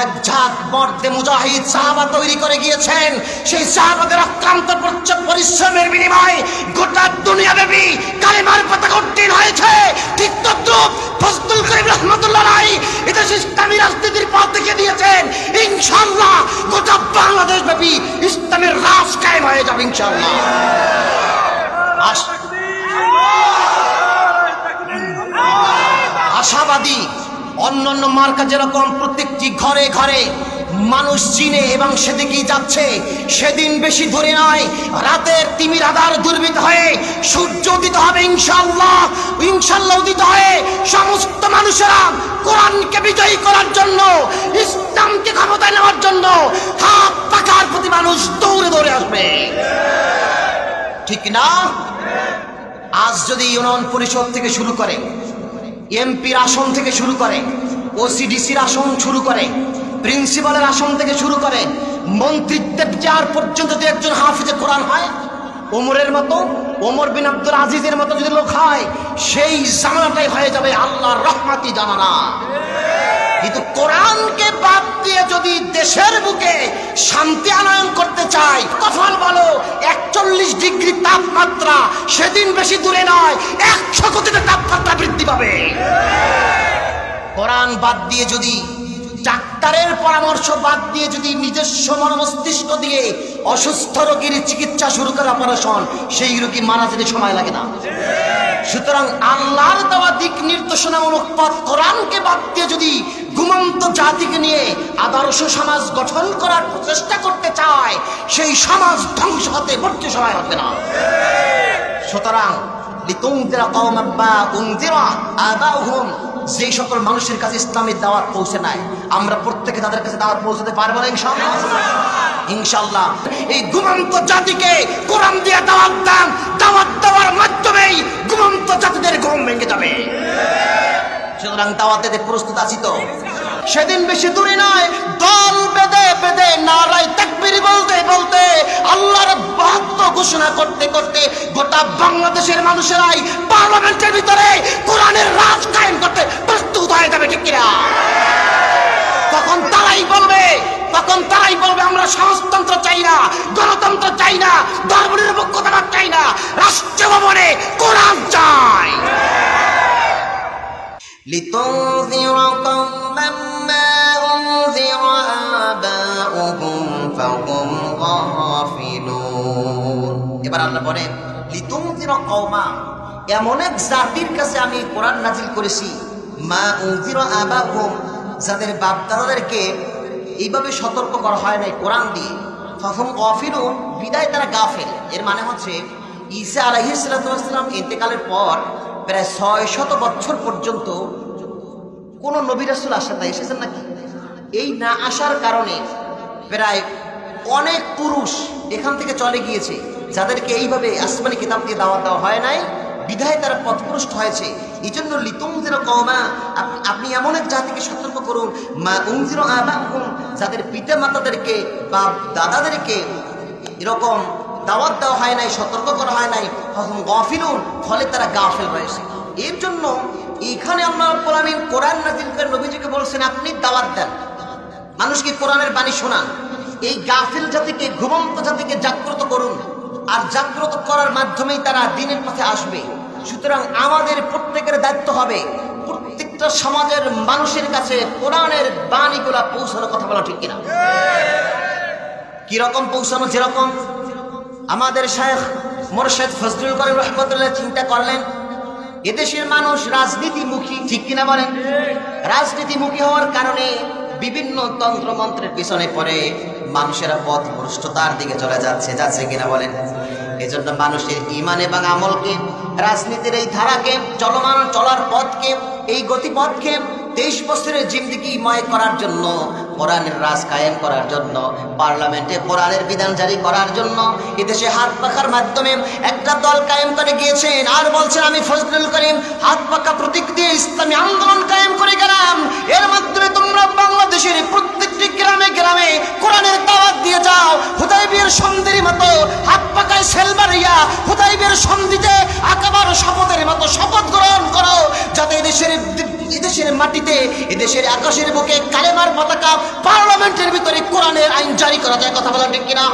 এক জাত মর্দে মুজাহিদ সাহাবা তৈরি করে গিয়েছেন। সেই সাহাবাদের অক্লান্ত পরিশ্রমের বিনিময়ে গোটা দুনিয়াব্যাপী কালেমার পতাকা উত্তীর্ণ হয়েছে। ঠিক তদ্রুপ ফজলুল করিম রহমাতুল্লাহ আলাইহি এদেশ ইসলামী রাজনীতির পথ দেখিয়ে দিয়েছেন। ইনশাআল্লাহ গোটা বাংলাদেশ ব্যাপী ইসলামের রাজ কায়েম হয়ে যাবে ইনশাআল্লাহ। আশাবাদী অন্যান্য মার্কা যেরকম প্রত্যেকটি ঘরে ঘরে মানুষ চিনে এবং সেদিকেই যাচ্ছে, সেদিন বেশি দূরে নয়, রাতের তিমির আধার দুর্বৃত হয়ে সূর্য উদিত হবে ইনশাআল্লাহ। ইনশাআল্লাহ উদিত হয়ে সমস্ত মানুষেরা কোরআনকে বিজয়ী করার জন্য, ইসলামকে ক্ষমতায় নেওয়ার জন্য হাত পাকার প্রতি মানুষ দৌড়ে দৌড়ে আসবে, ঠিক না? আজ যদি ইউনিয়ন পরিষদ থেকে শুরু করে, এমপির আসন থেকে শুরু করে, ওসিডিসির আসন শুরু করে, প্রিন্সিপালের আসন থেকে শুরু করে মন্ত্রিত্বের চেয়ার পর্যন্ত যদি একজন হাফিজে কোরআন হয়, ওমরের মতো, ওমর বিন আব্দুল আজিজের মতো যদি লোক হয়, সেই জামানাটাই হয়ে যাবে আল্লাহর রহমতি জামানা। কিন্তু কোরআনকে বাদ দিয়ে যদি দেশের বুকে শান্তি আনয়ন করতে চাই, কফল বলো 41 ডিগ্রি তাপমাত্রা, সেদিন বেশি দূরে নয়, 100 কোটিতে তাপমাত্রা বৃদ্ধি পাবে। কোরআন বাদ দিয়ে যদি, ডাক্তারের পরামর্শ বাদ দিয়ে যদি নিজস্ব মস্তিষ্ক দিয়ে অসুস্থ রোগীর চিকিৎসা শুরু করে অপারেশন, সেই রোগী মারা যেতে সময় লাগে না। সুতরাং আল্লাহর দেওয়া দিক নির্দেশনামূলক পথ কোরআনকে বাদ দিয়ে যদি ঘুমন্ত জাতিকে নিয়ে আদর্শ সমাজ গঠন করার চেষ্টা করতে চায়, সেই সমাজ ধ্বংস হতে বড় সময় হবে না। সুতরাং লিতুনজিরা কওমান মা উনজিরা আবাউহুম, যে সকল মানুষের কাছে ইসলামের দাওয়াত পৌঁছে নাই, আমরা প্রত্যেকে তাদের কাছে দাওয়াত পৌঁছাতে পারবো না ইনশাআল্লাহ। ইনশাআল্লাহ এই ঘুমন্ত জাতিকে কোরআন দিয়ে দাওয়াত দান, দাওয়াত দেওয়ার মাধ্যমেই ঘুমন্ত জাতিদের ঘুম ভেঙে যাবে। সুতরাং দাওয়াত দিতে প্রস্তুত আছি তো? সেদিন বেশি দূরে নয়, দল বেঁধে বেঁধে নারায়ে তাকবীর বলতে বলতে, আল্লাহর বাহাত্ত ঘোষণা করতে করতে গোটা বাংলাদেশের মানুষেরাই পার্লামেন্টের ভিতরে কোরআনের রাজ কায়েম করতে প্রস্তুত হয়ে যাবে, ঠিক কিনা? তখন তারাই বলবে আমরা সমাজতন্ত্র চাই না, গণতন্ত্র চাই না, ধর্মনিরপেক্ষতা চাই না, রাষ্ট্র ভবনে কোরআন চাই। লিতুনজিরা কওমান মা উনজিরা আবাউহুম ফাহুম গাফিলুন। এবার আল্লাহ বলেন লিতুনজিরা কওমা, এমন এক জাতির কাছে আমি কোরআন নাজিল করেছি, মা উনজিরা আবাউহুম, যাদের বাপ দাদাদেরকে এইভাবে সতর্ক করা হয় নাই কোরআন দিয়ে, ফাহুম গাফিলুন, বিদায় তারা গাফেল। এর মানে হচ্ছে ঈসা আলাইহিস সালাম ইন্তেকালের পর প্রায় 600 বছর পর্যন্ত কোন নবী রাসূল আসেন না, এসেছেন নাকি? এই না আসার কারণে প্রায় অনেক পুরুষ এখান থেকে চলে গিয়েছে, যাদেরকে এইভাবে আসমানি কিতাব দিয়ে দাওয়াত দেওয়া হয় নাই, বিধায় তারা পথভ্রষ্ট হয়েছে। এই জন্য লিতুনজিরা কওমা, আপনি এমন এক জাতিকে সতর্ক করুন, মা উনজিরা আবাহুম, যাদের পিতা মাতাদেরকে বা দাদাদেরকে এরকম দাওয়াত দেওয়া হয় নাই, সতর্ক করা হয় নাই, ফাহুম গাফিলুন, ফলে তারা গাফেল হয়েছে। এর জন্য এখানে আল্লাহ রাব্বুল আলামিন কোরআন নাযিল করে নবীজিকে বলছেন আপনি দাওয়াত দেন, মানুষকে কোরআনের বাণী শোনান, এই গাফিল জাতিকে, ঘুমন্ত জাতিকে জাগ্রত করুন, আর জাগ্রত করার মাধ্যমেই তারা দ্বীনের পথে আসবে। সুতরাং আমাদের প্রত্যেকের দায়িত্ব হবে প্রত্যেকটা সমাজের মানুষের কাছে কোরআনের বাণীগুলা পৌঁছানোর, কথা বলা ঠিক কিনা? কিরকম পৌঁছানো? যেরকম আমাদের শায়েখ মুর্শিদ ফজলুল করিম রহমাতুল্লাহ চিন্তা করলেন, এদেশের মানুষ রাজনীতিমুখী, ঠিক কিনা বলেন? রাজনীতিমুখী হওয়ার কারণে বিভিন্ন তন্ত্র মন্ত্রের পিছনে পড়ে মানুষেরা পথভ্রষ্টতার দিকে চলে যাচ্ছে কিনা বলেন? এজন্য মানুষের ঈমান এবং আমলকে, রাজনীতির এই ধারাকে, চলমান চলার পথকে, এই গতিপথকে 23 বছরের জিন্দেগিময় করার জন্য, কোরআনের রাজ কায়েম করার জন্য, পার্লামেন্টে কোরআনের বিধান জারি করার জন্য এদেশে হাত পাখার মাধ্যমে একটা দল কায়েম করে গিয়েছেন। আর বলছেন আমি ফজলুল করিম হাত পাকা প্রতীক দিয়ে ইসলামী আন্দোলন কায়েম করে গেলাম। এর মাধ্যমে তোমরা বাংলাদেশের প্রত্যেকটি গ্রামে গ্রামে কোরআনের দাওয়াত দিয়ে যাও। হুদায়বিয়ার সন্ধির মতো হাত পাকায় সেলবাড়িয়া হুদায়বিয়ার সন্ধিতে আকাবার শপথের মতো শপথ গ্রহণ করো, যাতে এদেশের মাটিতে, এদেশের আকাশের বুকে কালেমার পতাকা পার্লামেন্টের ভিতরে কোরআনের আইন জারি করা যায়? কথা বলেন ঠিক কিনা?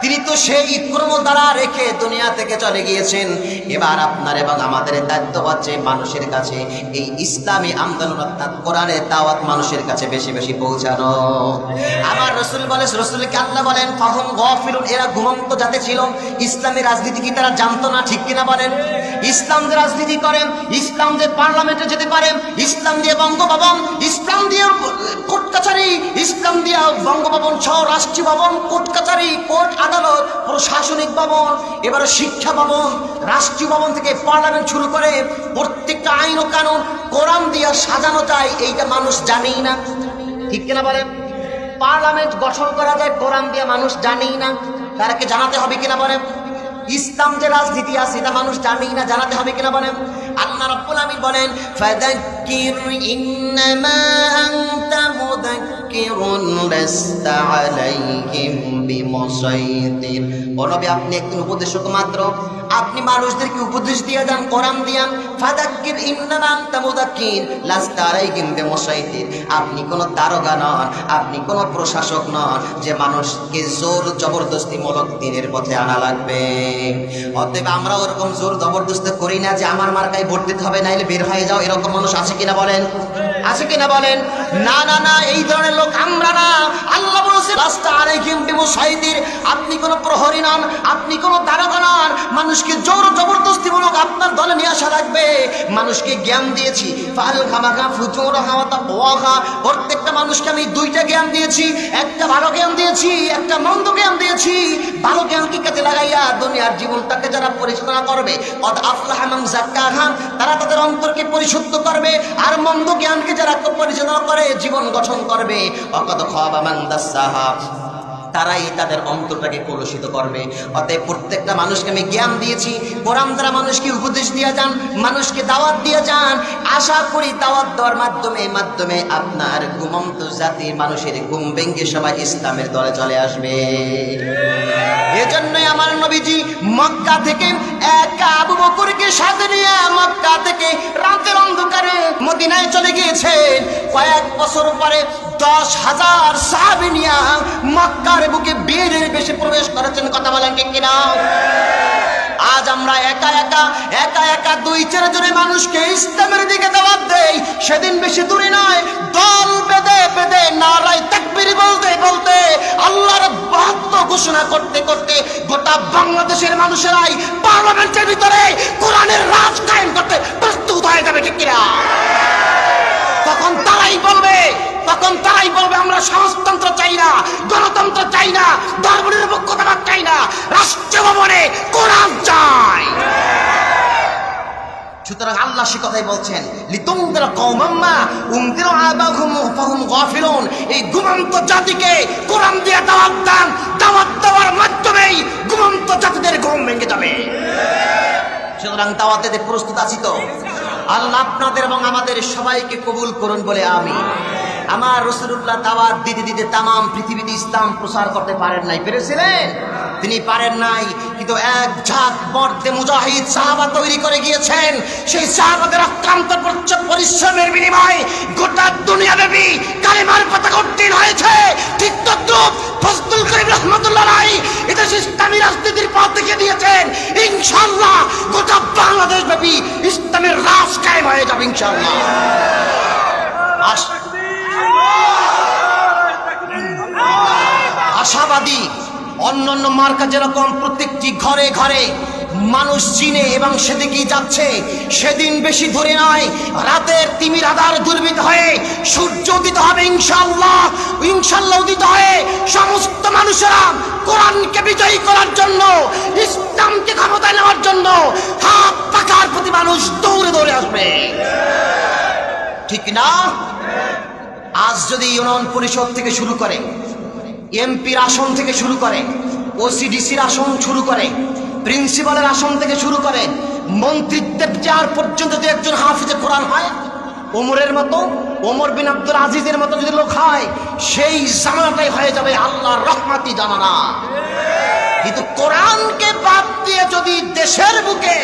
তিনি তো সেই কর্ম দ্বারা রেখে দুনিয়া থেকে চলে গিয়েছেন। এবার আপনার এবং আমাদের দায়িত্ব হচ্ছে মানুষের কাছে এই ইসলামী আন্দোলন অর্থাৎ কোরআনের দাওয়াত মানুষের কাছে বেশি বেশি পৌঁছানো। আমার রাসূল বলেন, রাসূলকে আল্লাহ বলেন ফাহুম গাফিলুন, এরা ঘুমন্ত জাতি ছিল। ইসলামী রাজনীতি কি তারা জানতো না? ঠিক কিনা বলেন? ইসলাম দিয়ে রাজনীতি করেন, ইসলাম দিয়ে পার্লামেন্টে যেতে পারেন, ইসলাম দিয়ে বঙ্গভবন, ইসলাম দিয়ে কোর্ট কাছারি, ইসলাম দিয়ে বঙ্গভবন সহ রাষ্ট্রীয় ভবন, কোর্ট কাছারি, কোর্ট আদালত, প্রশাসনিক ভবন, এবারে শিক্ষা ভবন, রাষ্ট্রীয় ভবন থেকে পার্লামেন্ট শুরু করে প্রত্যেকটা আইন ও কানুন কোরআন দিয়ে সাজানো যায়, এইটা মানুষ জানেই না। ঠিক কিনা বলেন? পার্লামেন্ট গঠন করা যায় কোরআন দিয়ে, মানুষ জানেই না। তারাকে জানাতে হবে কিনা বলেন? ইসলাম যে রাজনীতি আছে এটা মানুষ জানেই না, জানাতে হবে কিনা বলেন? আল্লাহ রাব্বুল আমিন বলেন ফাযাক্কির ইন্নামা আনতা মুযাক্কিরুন লাস্তা আলাইহিম বিমুসাইতির। ও নবী, আপনি একজন উপদেশক মাত্র, আপনি মানুষদেরকে উপদেশ দিয়ে যান কোরআন দিয়া। ফাযাক্কির ইন্নামা আনতা মুযাক্কির লাস্তা আলাইহিম বিমুসাইতির। আপনি কোন দারোগা নন, আপনি কোন প্রশাসক নন যে মানুষকে জোর জবরদস্তি মূলক দ্বীনের পথে আনা লাগবে। অতএব আমরা ওরকম জোর জবরদস্তি করি না যে আমার মার্কায় ভোট দিতে হবে নাইলে বের হয়ে যাও, এরকম মানুষ আছে কিনা বলেন? আছে কিনা বলেন? না না না, এই ধরনের লোক আমরা না। আল্লাহ বলেছে লাস্তা আলাইহিম বিমুসাইতির, আপনি কোন প্রহরী নন, আপনি কোন দারোগা নন, মানুষকে জোর জবরদস্তি মূলক আপনার দলে নিয়ে আসা লাগবে। মানুষকে জ্ঞান দিয়েছি, ফালহামাকা ফুজুরহা ওয়া তাকওয়াহা, প্রত্যেকটা মানুষকে আমি দুইটা জ্ঞান দিয়েছি, একটা ভালো জ্ঞান দিয়েছি, একটা মন্দ জ্ঞান দিয়েছি। ভালো জ্ঞানকে কাজে লাগাইয়া দুনিয়ার জীবনটাকে যারা পরিচালনা করবে, কদ আফলাহা মান যাক্কাহা, তারা তাদের অন্তরকে পরিশুদ্ধ করবে। আর মন্দ জ্ঞানকে যারা পরিচালনা করে জীবন গঠন করবে, ওয়াকদ খাবা মান দাসসাহা, তারাই তাদের অন্তরটাকে কলুষিত করবে। অতএব প্রত্যেকটা মানুষকে আমি জ্ঞান দিয়েছি, কোরআন দ্বারা মানুষকে উপদেশ দিয়ে যান, মানুষকে দাওয়াত দিয়ে যান। আশা করি দাওয়াত দেওয়ার মাধ্যমে আপনার ঘুমন্ত জাতির মানুষের ঘুম ভেঙে সবাই ইসলামের দলে চলে আসবে। এজন্যই আমার নবীজি মক্কা থেকে একা আবু বকরকে সাথে নিয়ে মক্কা থেকে রাতের অন্ধকারে মদিনায় চলে গিয়েছেন। কয়েক বছর পরে 10,000 সাহাবী নিয়ে মক্কার বুকে বীরের বেশে প্রবেশ করেছেন। কথা বলেন ঠিক কিনা? আজ আমরা একা একা 2-4 জনের মানুষকে ইসলামের দিকে দাওয়াত দেই। সেদিন বেশি দূরে নয়, দল বেঁধে নারায়ে তাকবীর বলতে আল্লাহর বাহাত্ম ঘোষণা করতে গোটা বাংলাদেশের মানুষেরাই পার্লামেন্টের ভিতরে কোরআনের রাজ কায়েম করতে প্রস্তুত হয়ে যাবে। ঠিক কিনা? তখন তারাই বলবে আমরা সমাজতন্ত্র চাই না, গণতন্ত্র চাই না, ধর্মনিরপেক্ষতা চাই না, রাষ্ট্র ভবনে কোরআন চাই। সুতরাং আল্লাহ সে কথাই বলছেন লিতুনদিরা কওমাম্মা উনদিরা আবাহুম ফাহুম গাফিলুন, এই ঘুমন্ত জাতিকে কোরআন দিয়ে দাওয়াত দেওয়ার মাধ্যমেই ঘুমন্ত জাতিদের ঘুম ভেঙে যাবে। সুতরাং দাওয়াতে প্রস্তুত আছি তো? আল্লাহ আপনাদের এবং আমাদের সবাইকে কবুল করুন বলে আমিন। আমার রাসূলুল্লাহ দাওয়াত দিতে তামাম পৃথিবীতে ইসলাম প্রচার করতে পারেন নাই। পেরেছিলেন? তিনি পারেন নাই, কিন্তু এক ঝাঁক মর্দে মুজাহিদ সাহাবা তৈরি করে গিয়েছেন। সেই সাহাবাদের অক্লান্ত পরিশ্রমের বিনিময়ে গোটা দুনিয়াব্যাপী কালেমার পতাকা উত্তীর্ণ হয়েছে। ঠিক তদ্রুপ ফজলুল করিম রাহমাতুল্লাহ আলাইহি এদেশে ইসলামী রাজনীতির পথ দেখিয়ে দিয়েছেন। ইনশাআল্লাহ গোটা বাংলাদেশ ব্যাপী ইসলামের রাজ কায়েম হয়ে যাবে ইনশাআল্লাহ। আশাবাদী অন্যান্য মার্কা যেরকম প্রত্যেকটি ঘরে ঘরে মানুষ চিনে এবং সেদিকেই যাচ্ছে, সেদিন বেশি দূরে নয়, রাতের তিমির আধার দুর্বৃত হয়ে সূর্য উদিত হবে ইনশাআল্লাহ উদিত হয়ে সমস্ত মানুষেরা কোরআনকে বিজয়ী করার জন্য, ইসলামকে ক্ষমতায় নেওয়ার জন্য হাত পাকার প্রতি মানুষ দৌড়ে আসবে। ঠিক না? আজ যদি ইউনিয়ন পরিষদ থেকে শুরু করে, এমপির আসন থেকে শুরু করে, ওসিডিসির আসন শুরু করে, প্রিন্সিপালের আসন থেকে শুরু করে মন্ত্রিত্বের চেয়ার পর্যন্ত যদি একজন হাফিজে কোরআন হয়, ওমরের মতো, ওমর বিন আব্দুল আজিজের মতো যদি লোক হয়, সেই জামানাটাই হয়ে যাবে আল্লাহর রহমতি জামানা। কিন্তু কোরআনকে বাদ দিয়ে যদি দেশের বুকে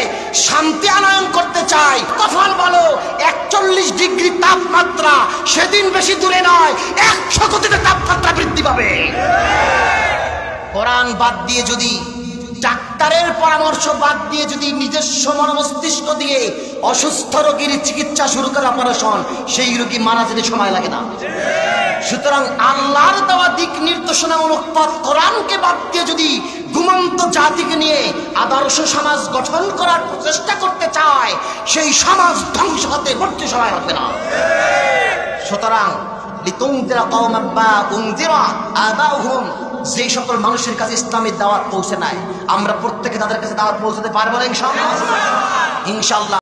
শান্তি আনয়ন করতে চাই, তখন বলো 41 ডিগ্রি তাপমাত্রা সেদিন বেশি দূরে নয়, 100 কোটিতে তাপমাত্রা বৃদ্ধি পাবে। কোরআন বাদ দিয়ে যদি, ডাক্তারের পরামর্শ বাদ দিয়ে যদি নিজস্ব মস্তিষ্ক দিয়ে অসুস্থ রোগীর চিকিৎসা শুরু করে অপারেশন, সেই রোগী মারা যেতে সময় লাগে না। সুতরাং আল্লাহর দেওয়া দিক নির্দেশনামূলক পথ কোরআনকে বাদ দিয়ে যদি ঘুমন্ত জাতিকে নিয়ে আদর্শ সমাজ গঠন করার চেষ্টা করতে চায়, সেই সমাজ ধ্বংস হতে করতে সময় লাগবে না। সুতরাং লিতুনজিরা কওমান মা উনজিরা আবাউহুম, যে সকল মানুষের কাছে ইসলামের দাওয়াত পৌঁছে নাই, আমরা প্রত্যেকে তাদের কাছে দাওয়াত পৌঁছাতে পারবো না ইনশাআল্লাহ।